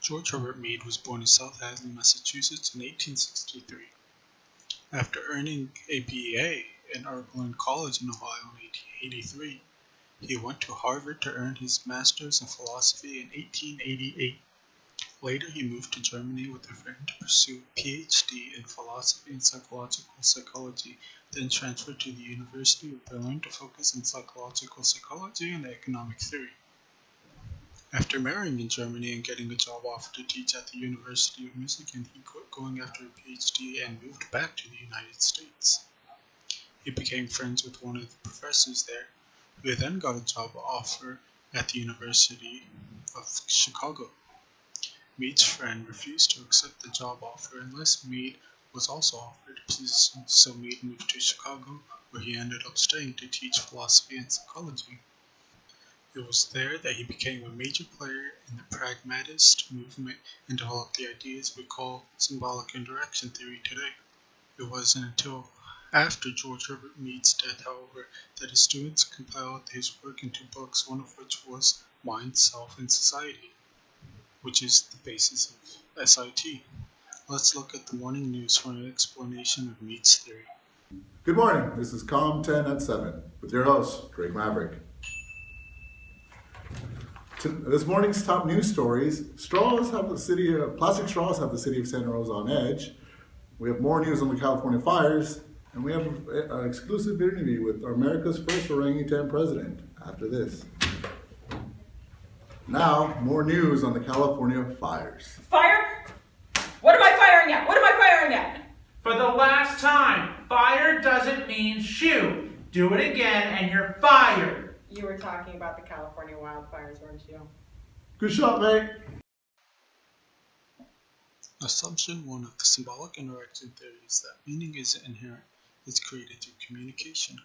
George Herbert Mead was born in South Hadley, Massachusetts in 1863. After earning a BA in Oberlin College in Ohio in 1883, he went to Harvard to earn his master's in philosophy in 1888. Later, he moved to Germany with a friend to pursue a PhD in philosophy and psychological psychology, then transferred to the University of Berlin to focus on psychological psychology and economic theory. After marrying in Germany and getting a job offer to teach at the University of Michigan, he quit going after a PhD and moved back to the United States. He became friends with one of the professors there, who then got a job offer at the University of Chicago. Mead's friend refused to accept the job offer unless Mead was also offered a position, so Mead moved to Chicago, where he ended up staying to teach philosophy and psychology. It was there that he became a major player in the pragmatist movement and developed the ideas we call symbolic interaction theory today. It wasn't until after George Herbert Mead's death, however, that his students compiled his work into books, one of which was Mind, Self, and Society, which is the basis of SIT. Let's look at the morning news for an explanation of Mead's theory. Good morning, this is Comm10 at 7 with your host, Drake Maverick. This morning's top news stories: plastic straws have the city of Santa Rosa on edge. We have more news on the California fires, and we have an exclusive interview with America's first orangutan president after this. Now, more news on the California fires. Fire? What am I firing at? What am I firing at? For the last time, fire doesn't mean shoot. Do it again and you're fired. You were talking about the California wildfires, weren't you? Good shot, mate. Assumption 1 of the symbolic interaction theory is that meaning isn't inherent, it's created through communication.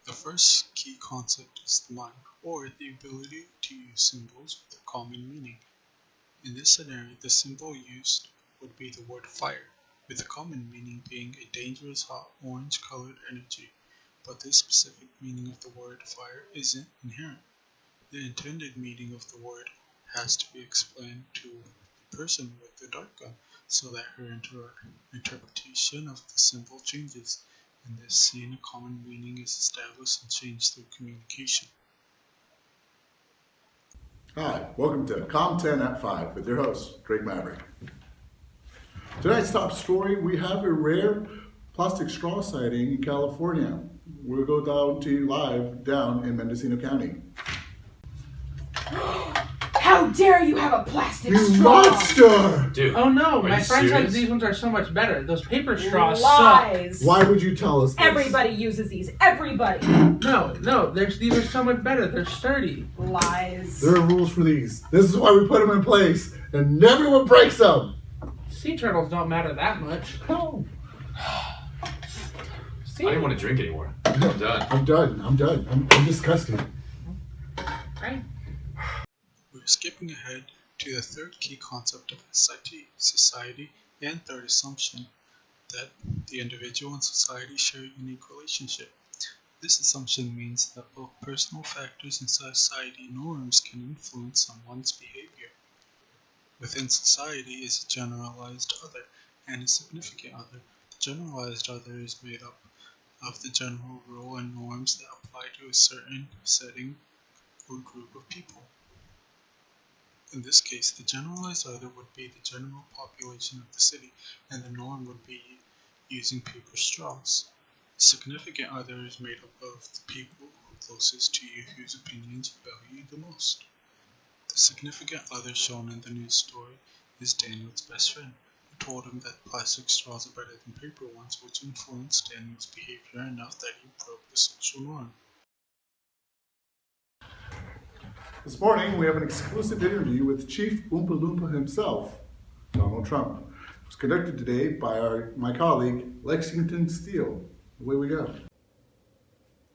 The first key concept is the mind, or the ability to use symbols with a common meaning. In this scenario, the symbol used would be the word fire, with the common meaning being a dangerous hot orange-colored energy. But this specific meaning of the word fire isn't inherent. The intended meaning of the word has to be explained to the person with the dart gun, so that her interpretation of the symbol changes. In this scene, a common meaning is established and changed through communication. Hi, welcome to Comm10 at 5 with your host, Drake Maverick. Tonight's top story, we have a rare plastic straw sighting in California. We'll go down to live down in Mendocino County. How dare you have a plastic You straw? monster! Dude, Oh no, are my you friend said serious? these ones are so much better. Those paper straws Lies. Why would you tell us this? Everybody uses these. Everybody. suck. No, these are so much better. They're sturdy. Lies. There are rules for these. This is why we put them in place, and everyone breaks them. Sea turtles don't matter that much. Oh. I didn't want to drink anymore. I'm done. I'm done. I'm disgusted. Right? We're skipping ahead to the third key concept of SIT, society, and third assumption, that the individual and society share a unique relationship. This assumption means that both personal factors and society norms can influence someone's behavior. Within society is a generalized other and a significant other. The generalized other is made up of the general rule and norms that apply to a certain setting or group of people. In this case, the generalized other would be the general population of the city, and the norm would be using paper straws. The significant other is made up of the people closest to you whose opinions you value the most. The significant other shown in the news story is Daniel's best friend, who told him that plastic straws are better than paper ones, which influenced Daniel's behavior enough that he broke the social norm. This morning, we have an exclusive interview with Chief Oompa Loompa himself, Donald Trump. It was conducted today by my colleague, Lexington Steele. Away we go.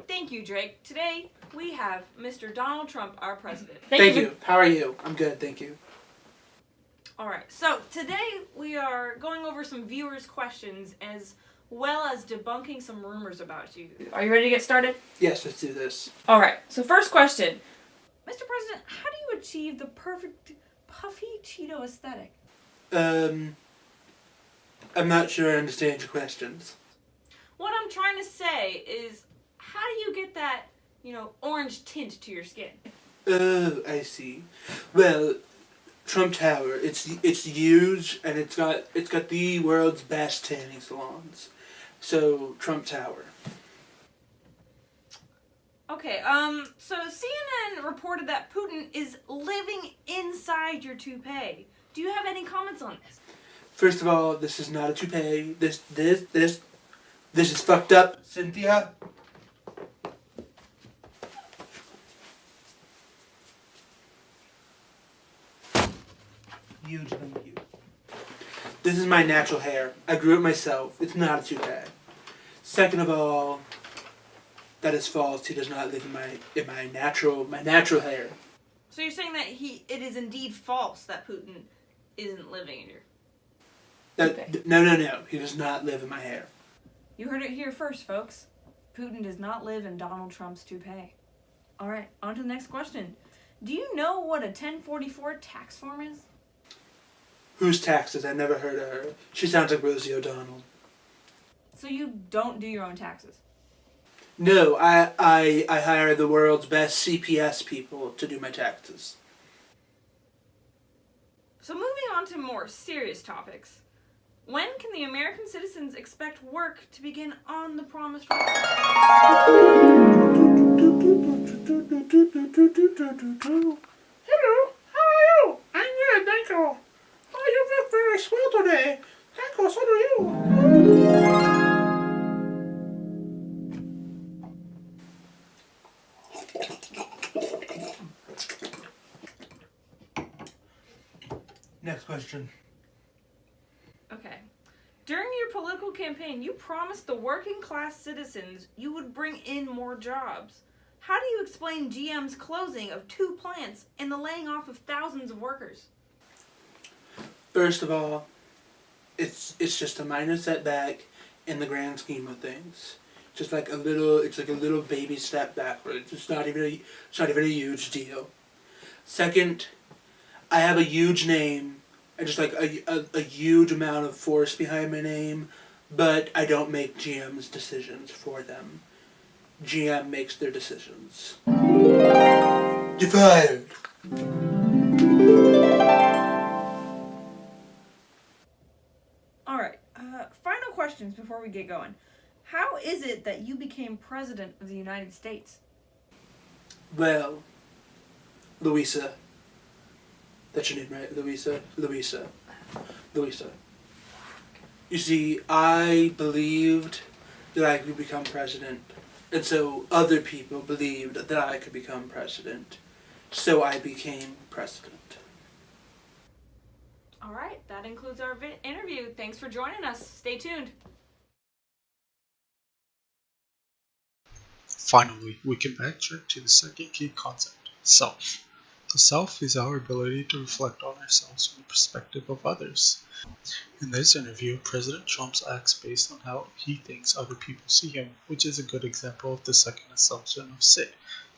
Thank you, Drake. Today we have Mr. Donald Trump, our president. Thank you. How are you? I'm good, thank you. All right. So today we are going over some viewers' questions as well as debunking some rumors about you. Are you ready to get started? Yes, let's do this. All right. So first question. Mr. President, how do you achieve the perfect puffy Cheeto aesthetic? I'm not sure I understand your questions. What I'm trying to say is, how do you get that, orange tint to your skin? Oh, I see. Well, Trump Tower, it's huge, and it's got the world's best tanning salons. So, Trump Tower. Okay, so CNN reported that Putin is living inside your toupee. Do you have any comments on this? First of all, this is not a toupee. This is fucked up, Cynthia. Huge thank you. This is my natural hair. I grew it myself. It's not a toupee. Second of all, that is false. He does not live in my natural hair. So you're saying that it is indeed false that Putin isn't living in your toupee? No. He does not live in my hair. You heard it here first, folks. Putin does not live in Donald Trump's toupee. All right, on to the next question. Do you know what a 1044 tax form is? Whose taxes? I never heard of her. She sounds like Rosie O'Donnell. So you don't do your own taxes? No, I hire the world's best CPS people to do my taxes. So moving on to more serious topics. When can the American citizens expect work to begin on the promised road? Hello, how are you? I'm good, thank you. Oh, you look very swell today. Thank you, so do you. Next question. Okay. During your political campaign, you promised the working class citizens you would bring in more jobs. How do you explain GM's closing of 2 plants and the laying off of thousands of workers? First of all, it's just a minor setback in the grand scheme of things. It's like a little baby step backwards. It's not even a huge deal. Second, I have a huge name. I just like a huge amount of force behind my name, but I don't make GM's decisions for them. GM makes their decisions. You're fired. All right. Final questions before we get going. How is it that you became president of the United States? Well, Louisa. That's your name, right? Louisa. You see, I believed that I could become president, and so other people believed that I could become president. So I became president. All right. That includes our interview. Thanks for joining us. Stay tuned. Finally, we can backtrack to the second key concept, self. The self is our ability to reflect on ourselves from the perspective of others. In this interview, President Trump acts based on how he thinks other people see him, which is a good example of the second assumption of Sid,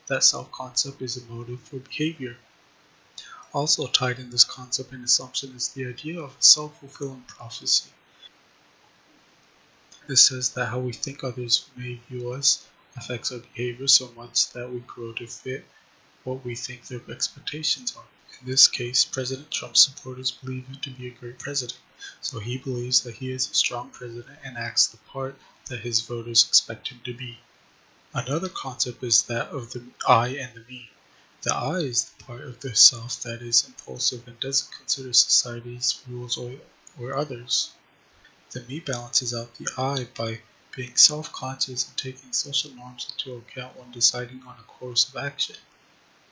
that self-concept is a motive for behavior. Also tied in this concept and assumption is the idea of a self-fulfilling prophecy. This says that how we think others may view us affects our behavior so much that we grow to fit what we think their expectations are. In this case, President Trump's supporters believe him to be a great president, so he believes that he is a strong president and acts the part that his voters expect him to be. Another concept is that of the I and the me. The I is the part of the self that is impulsive and doesn't consider society's rules or others. The me balances out the I by being self-conscious and taking social norms into account when deciding on a course of action.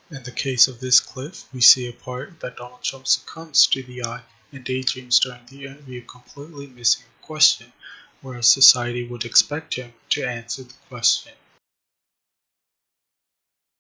In the case of this clip, we see a part that Donald Trump succumbs to the I and daydreams during the interview, completely missing a question, whereas society would expect him to answer the question.